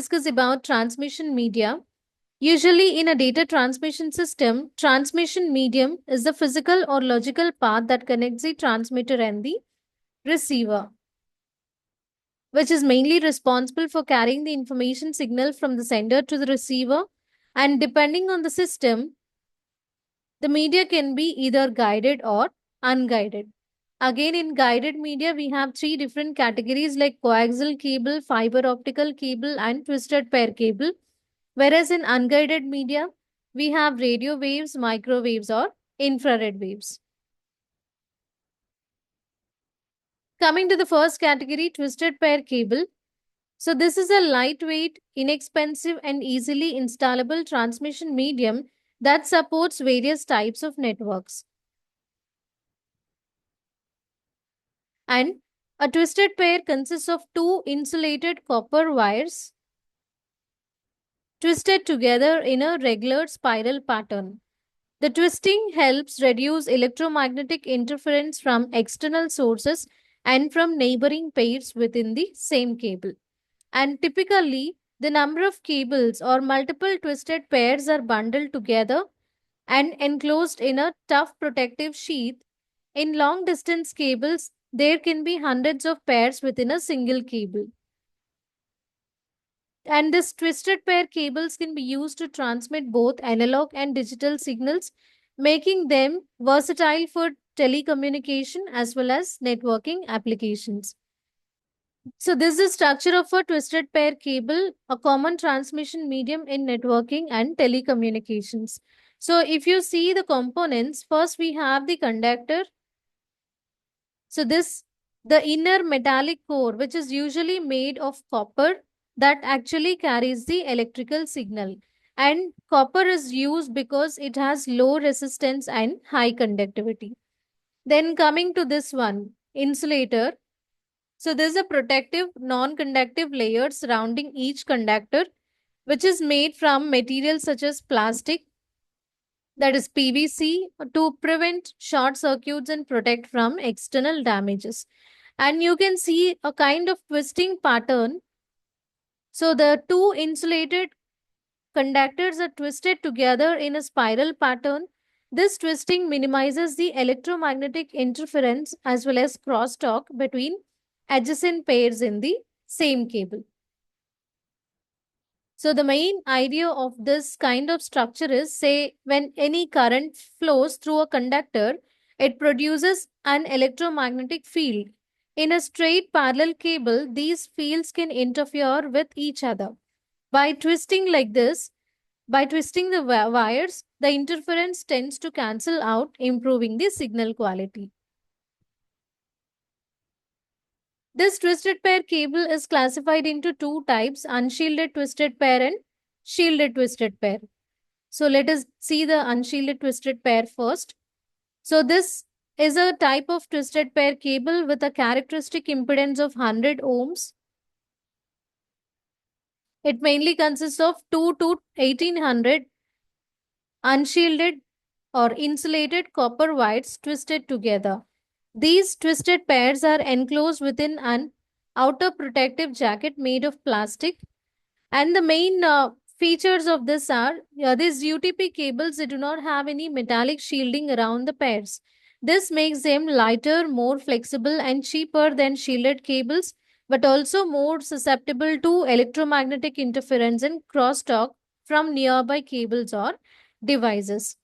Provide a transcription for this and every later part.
discuss about transmission media. Usually, in a data transmission system, transmission medium is the physical or logical path that connects the transmitter and the receiver, which is mainly responsible for carrying the information signal from the sender to the receiver. And depending on the system, the media can be either guided or unguided. Again, in guided media, we have three different categories like coaxial cable, fiber optical cable, and twisted pair cable. Whereas in unguided media, we have radio waves, microwaves, or infrared waves. Coming to the first category, twisted pair cable. So, this is a lightweight, inexpensive, and easily installable transmission medium that supports various types of networks. And a twisted pair consists of two insulated copper wires twisted together in a regular spiral pattern. The twisting helps reduce electromagnetic interference from external sources and from neighboring pairs within the same cable. And typically, the number of cables or multiple twisted pairs are bundled together and enclosed in a tough protective sheath. In long distance cables, there can be hundreds of pairs within a single cable. And this twisted pair cables can be used to transmit both analog and digital signals, making them versatile for telecommunication as well as networking applications. So, this is the structure of a twisted pair cable, a common transmission medium in networking and telecommunications. So, if you see the components, first we have the conductor. So, the inner metallic core, which is usually made of copper, that actually carries the electrical signal. And copper is used because it has low resistance and high conductivity. Then coming to this one, insulator. So there's a protective non-conductive layer surrounding each conductor, which is made from materials such as plastic, that is PVC, to prevent short circuits and protect from external damages. And you can see a kind of twisting pattern. So the two insulated conductors are twisted together in a spiral pattern. This twisting minimizes the electromagnetic interference as well as crosstalk between adjacent pairs in the same cable. So the main idea of this kind of structure is, say, when any current flows through a conductor, it produces an electromagnetic field. In a straight parallel cable, these fields can interfere with each other. By twisting like this, by twisting the wires, the interference tends to cancel out, improving the signal quality. This twisted pair cable is classified into two types, unshielded twisted pair and shielded twisted pair. So let us see the unshielded twisted pair first. So this is a type of twisted pair cable with a characteristic impedance of 100 ohms. It mainly consists of 2 to 1800 unshielded or insulated copper wires twisted together. These twisted pairs are enclosed within an outer protective jacket made of plastic. And the main features of this are these UTP cables, they do not have any metallic shielding around the pairs. This makes them lighter, more flexible, and cheaper than shielded cables, but also more susceptible to electromagnetic interference and crosstalk from nearby cables or devices.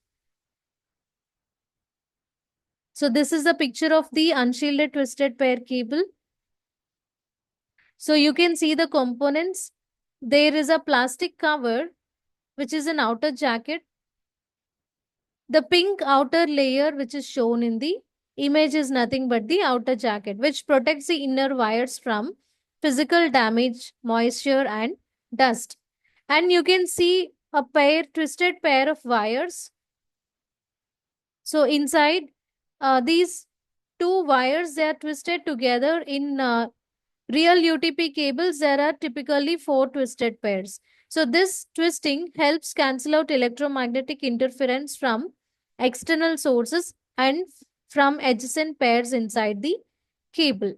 So this is a picture of the unshielded twisted pair cable. So you can see the components. There is a plastic cover, which is an outer jacket. The pink outer layer, which is shown in the image, is nothing but the outer jacket, which protects the inner wires from physical damage, moisture, and dust. And you can see a twisted pair of wires. So inside these two wires, they are twisted together in real UTP cables. There are typically four twisted pairs. So this twisting helps cancel out electromagnetic interference from external sources and from adjacent pairs inside the cable.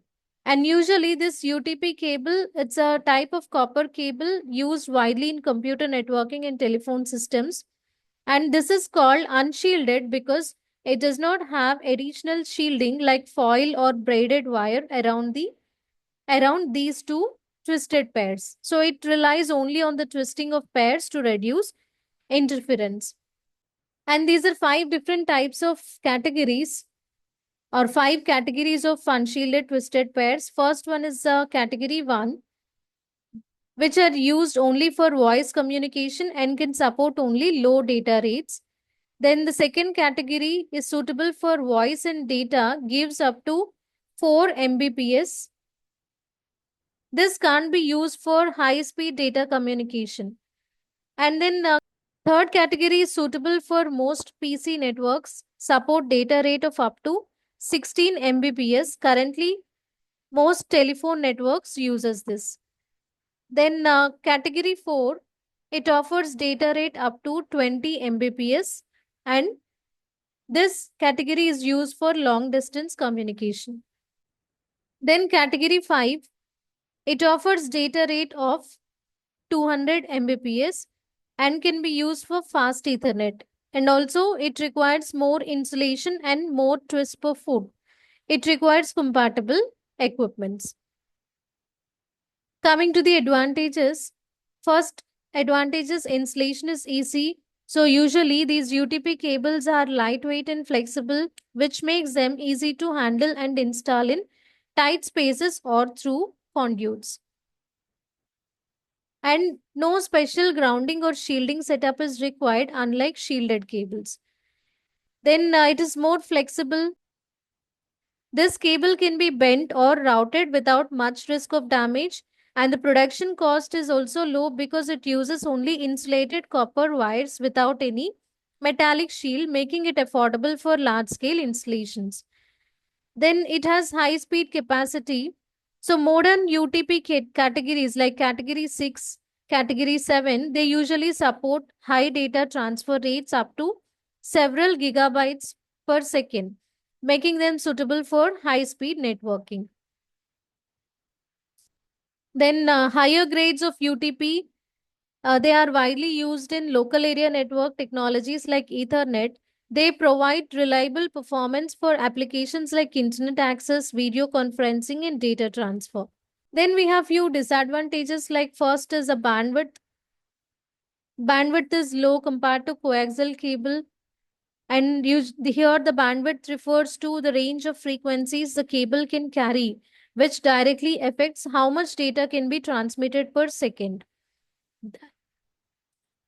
And usually this UTP cable, it's a type of copper cable used widely in computer networking and telephone systems. And this is called unshielded because it does not have additional shielding like foil or braided wire around these two twisted pairs. So it relies only on the twisting of pairs to reduce interference. And these are five different types of categories or five categories of unshielded twisted pairs. First one is category 1, which are used only for voice communication and can support only low data rates. Then the second category is suitable for voice and data, gives up to 4 Mbps. This can't be used for high speed data communication. And then third category is suitable for most PC networks, support data rate of up to 16 Mbps. Currently, most telephone networks uses this. Then category 4, it offers data rate up to 20 Mbps, and this category is used for long distance communication. Then category 5, it offers data rate of 200 Mbps and can be used for fast Ethernet. And also it requires more insulation and more twist per foot. It requires compatible equipments. Coming to the advantages, first advantages, insulation is easy. So usually these UTP cables are lightweight and flexible, which makes them easy to handle and install in tight spaces or through conduits. And no special grounding or shielding setup is required, unlike shielded cables. Then it is more flexible. This cable can be bent or routed without much risk of damage, and the production cost is also low because it uses only insulated copper wires without any metallic shield, making it affordable for large scale installations. Then it has high speed capacity. So modern UTP categories like category 6, category 7, they usually support high data transfer rates up to several gigabytes per second, making them suitable for high speed networking. Then higher grades of UTP, they are widely used in local area network technologies like Ethernet. They provide reliable performance for applications like internet access, video conferencing, and data transfer. Then we have few disadvantages like first is a bandwidth. Bandwidth is low compared to coaxial cable. And here the bandwidth refers to the range of frequencies the cable can carry, which directly affects how much data can be transmitted per second.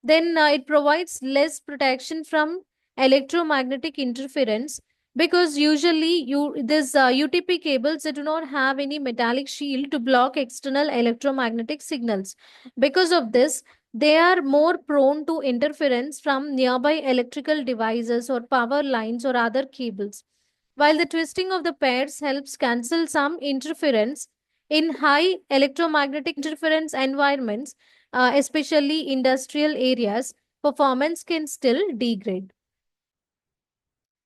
Then it provides less protection from electromagnetic interference because usually this UTP cables, they do not have any metallic shield to block external electromagnetic signals. Because of this, they are more prone to interference from nearby electrical devices or power lines or other cables. While the twisting of the pairs helps cancel some interference in high electromagnetic interference environments, especially industrial areas, performance can still degrade.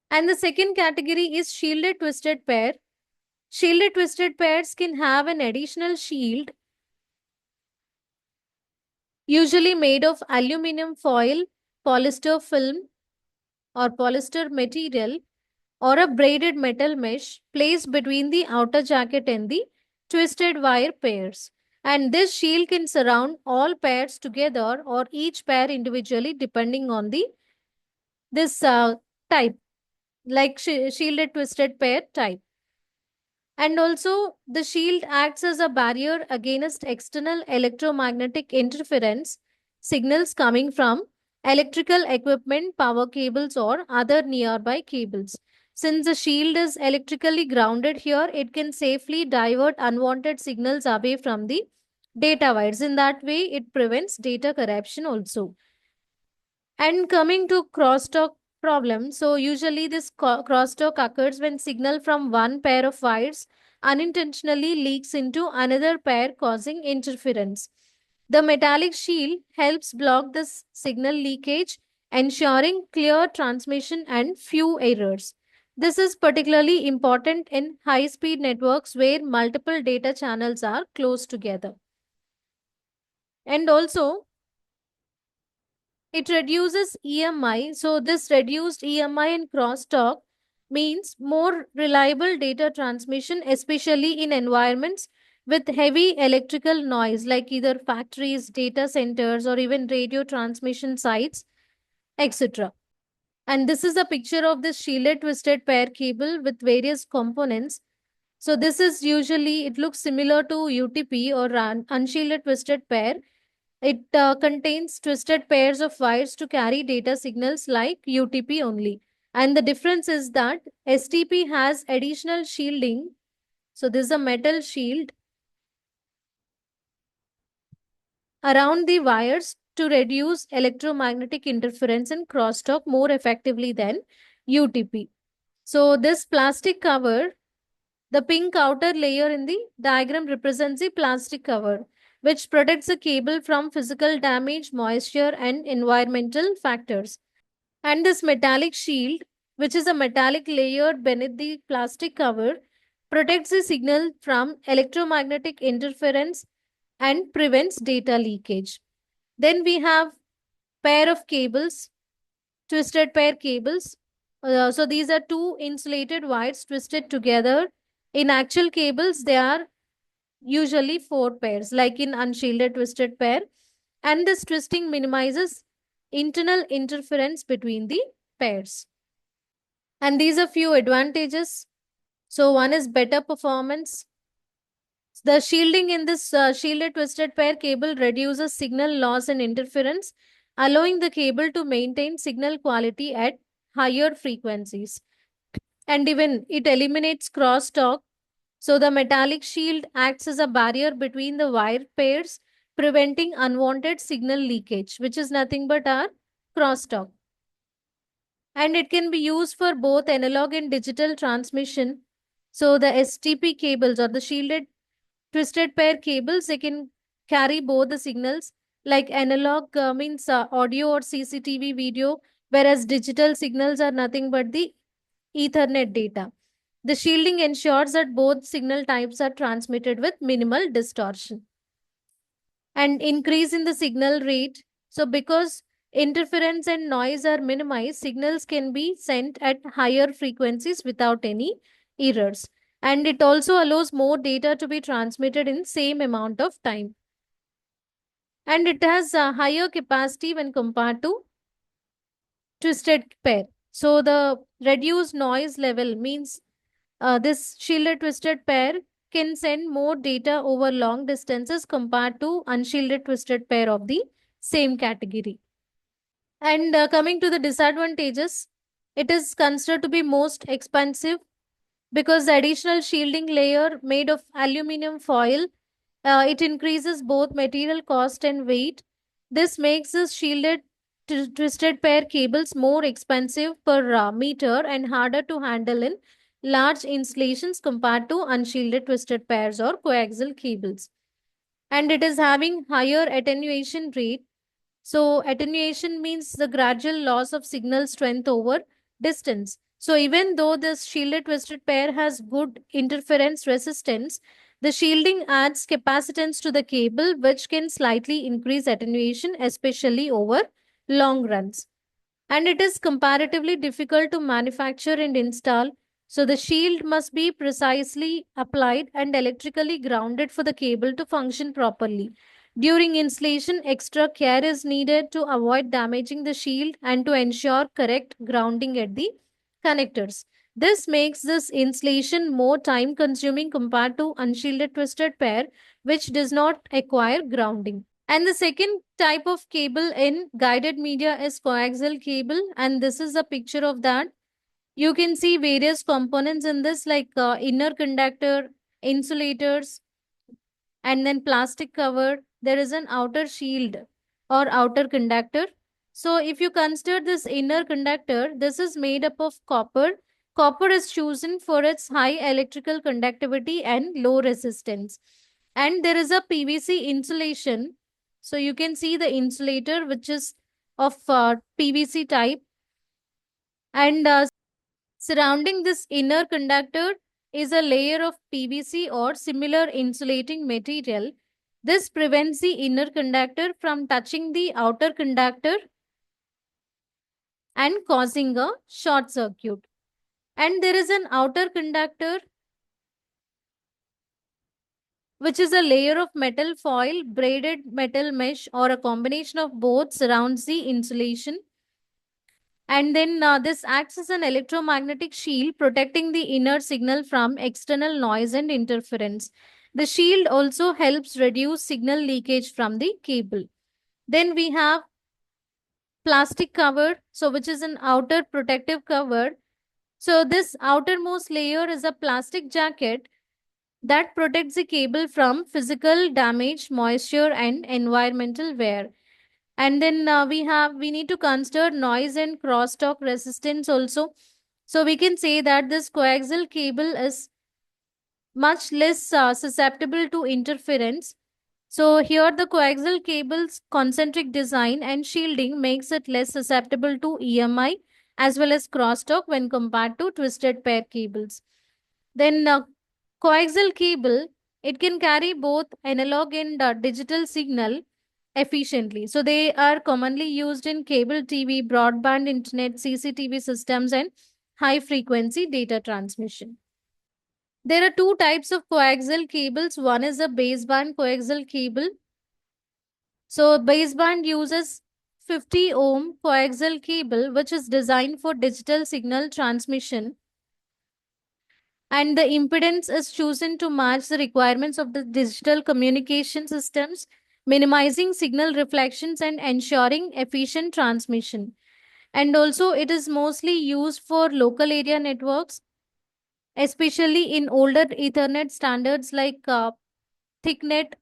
And the second category is shielded twisted pair. Shielded twisted pairs can have an additional shield, usually made of aluminum foil, polyester film, or polyester material, or a braided metal mesh placed between the outer jacket and the twisted wire pairs. And this shield can surround all pairs together or each pair individually depending on the this type, like shielded twisted pair type. And also, the shield acts as a barrier against external electromagnetic interference signals coming from electrical equipment, power cables, or other nearby cables. Since the shield is electrically grounded here, it can safely divert unwanted signals away from the data wires. In that way, it prevents data corruption also. And coming to crosstalk problem, so usually this crosstalk occurs when signal from one pair of wires unintentionally leaks into another pair, causing interference. The metallic shield helps block this signal leakage, ensuring clear transmission and few errors. This is particularly important in high speed networks where multiple data channels are close together. And also, it reduces EMI. So, this reduced EMI and crosstalk means more reliable data transmission, especially in environments with heavy electrical noise, like either factories, data centers, or even radio transmission sites, etc. And this is a picture of this shielded twisted pair cable with various components. So this is usually, it looks similar to UTP or unshielded twisted pair. It contains twisted pairs of wires to carry data signals like UTP only. And the difference is that STP has additional shielding. So this is a metal shield around the wires to reduce electromagnetic interference and crosstalk more effectively than UTP. So this plastic cover, the pink outer layer in the diagram represents the plastic cover, which protects the cable from physical damage, moisture, and environmental factors. And this metallic shield, which is a metallic layer beneath the plastic cover, protects the signal from electromagnetic interference and prevents data leakage. Then we have pair of cables, twisted pair cables. So these are two insulated wires twisted together. In actual cables, they are usually four pairs, like in unshielded twisted pair. And this twisting minimizes internal interference between the pairs. And these are few advantages. So one is better performance. The shielding in this shielded twisted pair cable reduces signal loss and interference, allowing the cable to maintain signal quality at higher frequencies. And even it eliminates crosstalk. So the metallic shield acts as a barrier between the wire pairs, preventing unwanted signal leakage, which is nothing but our crosstalk. And it can be used for both analog and digital transmission. So the STP cables or the shielded twisted pair cables, they can carry both the signals, like analog means audio or CCTV video, whereas digital signals are nothing but the Ethernet data. The shielding ensures that both signal types are transmitted with minimal distortion. And increase in the signal rate. So, because interference and noise are minimized, signals can be sent at higher frequencies without any errors. And it also allows more data to be transmitted in same amount of time. And it has a higher capacity when compared to twisted pair. So the reduced noise level means this shielded twisted pair can send more data over long distances compared to unshielded twisted pair of the same category. And coming to the disadvantages, it is considered to be most expensive because the additional shielding layer made of aluminum foil, it increases both material cost and weight. This makes the shielded twisted pair cables more expensive per meter and harder to handle in large installations compared to unshielded twisted pairs or coaxial cables. And it is having higher attenuation rate. So attenuation means the gradual loss of signal strength over distance. So even though this shielded twisted pair has good interference resistance, the shielding adds capacitance to the cable, which can slightly increase attenuation, especially over long runs. And it is comparatively difficult to manufacture and install. So the shield must be precisely applied and electrically grounded for the cable to function properly. During installation, extra care is needed to avoid damaging the shield and to ensure correct grounding at the connectors. This makes this installation more time consuming compared to unshielded twisted pair, which does not acquire grounding. And the second type of cable in guided media is coaxial cable. And this is a picture of that. You can see various components in this, like inner conductor, insulators, and then plastic cover. There is an outer shield or outer conductor. So if you consider this inner conductor, this is made up of copper. Copper is chosen for its high electrical conductivity and low resistance. And there is a PVC insulation. So you can see the insulator, which is of PVC type. And Surrounding this inner conductor is a layer of PVC or similar insulating material. This prevents the inner conductor from touching the outer conductor and causing a short circuit. And there is an outer conductor, which is a layer of metal foil, braided metal mesh, or a combination of both surrounds the insulation. And then this acts as an electromagnetic shield protecting the inner signal from external noise and interference. The shield also helps reduce signal leakage from the cable. Then we have plastic cover, so which is an outer protective cover. So this outermost layer is a plastic jacket that protects the cable from physical damage, moisture, and environmental wear. And then we need to consider noise and crosstalk resistance also. So we can say that this coaxial cable is much less susceptible to interference. So here the coaxial cable's concentric design and shielding makes it less susceptible to EMI as well as crosstalk when compared to twisted pair cables. Then coaxial cable, it can carry both analog and digital signal efficiently. So they are commonly used in cable TV, broadband internet, CCTV systems, and high frequency data transmission. There are two types of coaxial cables. One is a baseband coaxial cable. So baseband uses 50 ohm coaxial cable, which is designed for digital signal transmission, and the impedance is chosen to match the requirements of the digital communication systems, minimizing signal reflections and ensuring efficient transmission. And also, it is mostly used for local area networks, especially in older Ethernet standards like ThickNet,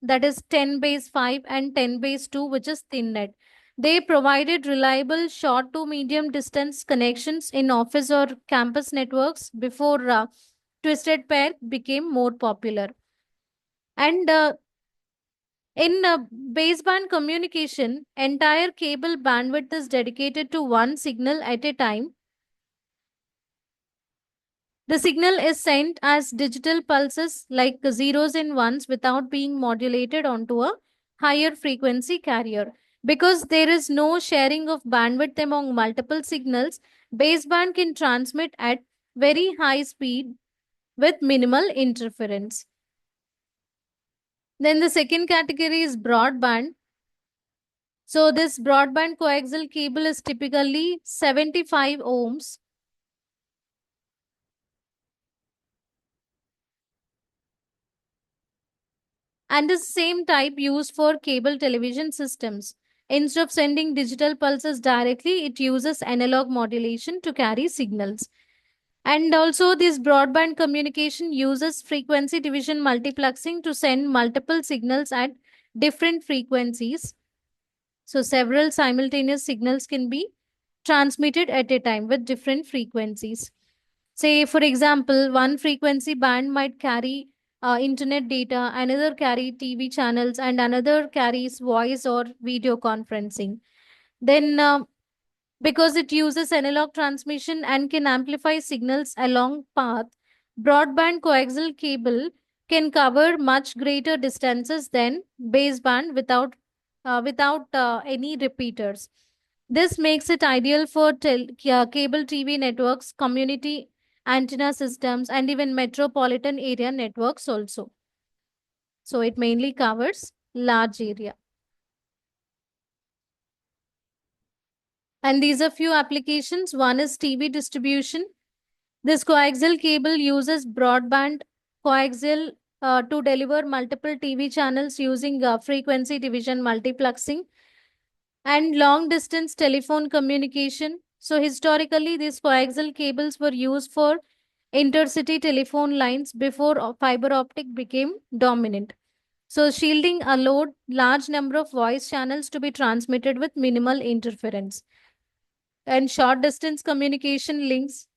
that is 10 base 5, and 10 base 2, which is ThinNet. They provided reliable short to medium distance connections in office or campus networks before twisted pair became more popular. And in baseband communication, entire cable bandwidth is dedicated to one signal at a time. The signal is sent as digital pulses like zeros and ones without being modulated onto a higher frequency carrier. Because there is no sharing of bandwidth among multiple signals, baseband can transmit at very high speed with minimal interference. Then the second category is broadband. So this broadband coaxial cable is typically 75 ohms and is same type used for cable television systems. Instead of sending digital pulses directly, it uses analog modulation to carry signals. And also, this broadband communication uses frequency division multiplexing to send multiple signals at different frequencies. So, several simultaneous signals can be transmitted at a time with different frequencies. Say, for example, one frequency band might carry internet data, another carry TV channels, and another carries voice or video conferencing. Then, because it uses analog transmission and can amplify signals along path, broadband coaxial cable can cover much greater distances than baseband without any repeaters. This makes it ideal for cable TV networks, community antenna systems, and even metropolitan area networks also. So it mainly covers large area. And these are few applications. One is TV distribution. This coaxial cable uses broadband coaxial to deliver multiple TV channels using frequency division multiplexing and long distance telephone communication. So, historically, these coaxial cables were used for intercity telephone lines before fiber optic became dominant. So, shielding allowed large number of voice channels to be transmitted with minimal interference. And short distance communication links,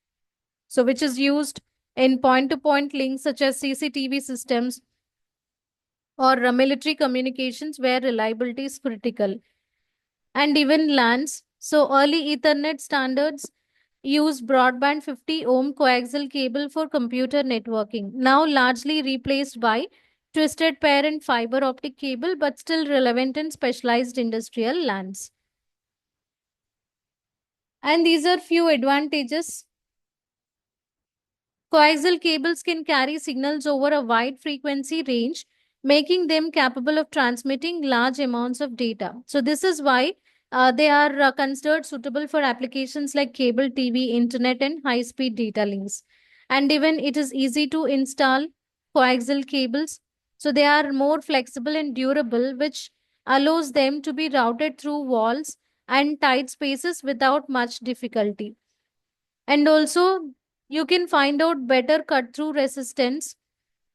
so which is used in point to point links such as CCTV systems or military communications where reliability is critical, and even LANs. So early Ethernet standards use broadband 50 ohm coaxial cable for computer networking, now largely replaced by twisted pair and fiber optic cable, but still relevant in specialized industrial lands. And these are few advantages. Coaxial cables can carry signals over a wide frequency range, making them capable of transmitting large amounts of data. So, this is why they are considered suitable for applications like cable TV, internet, and high speed data links. And even it is easy to install coaxial cables. So, they are more flexible and durable, which allows them to be routed through walls and tight spaces without much difficulty. And also, you can find out better cut through resistance.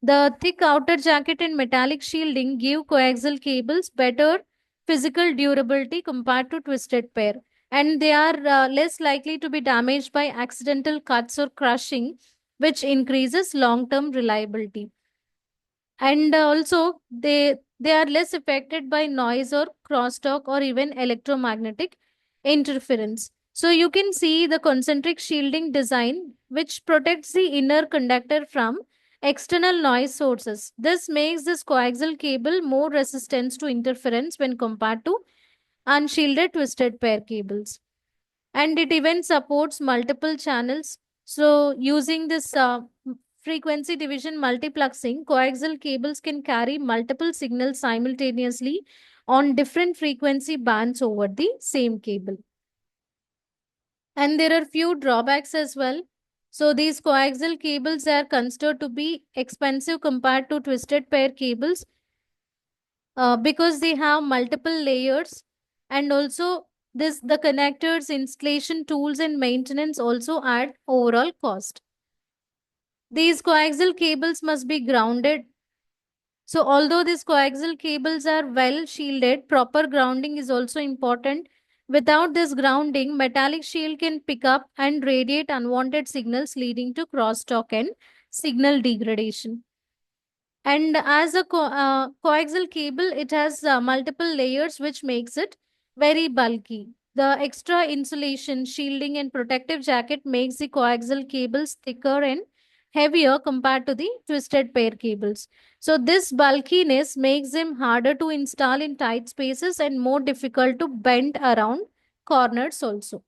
The thick outer jacket and metallic shielding give coaxial cables better physical durability compared to twisted pair, and they are less likely to be damaged by accidental cuts or crushing, which increases long term reliability. And also, they are less affected by noise or crosstalk or even electromagnetic interference. So you can see the concentric shielding design which protects the inner conductor from external noise sources. This makes this coaxial cable more resistant to interference when compared to unshielded twisted pair cables. And it even supports multiple channels. So using this frequency division multiplexing, coaxial cables can carry multiple signals simultaneously on different frequency bands over the same cable. And there are few drawbacks as well. So these coaxial cables are considered to be expensive compared to twisted pair cables because they have multiple layers, and also this the connectors, installation tools, and maintenance also add overall cost. These coaxial cables must be grounded. So although these coaxial cables are well shielded, proper grounding is also important. Without this grounding, metallic shield can pick up and radiate unwanted signals, leading to crosstalk and signal degradation. And as a coaxial cable, it has multiple layers, which makes it very bulky. The extra insulation, shielding, and protective jacket makes the coaxial cables thicker and heavier compared to the twisted pair cables. So this bulkiness makes them harder to install in tight spaces and more difficult to bend around corners also.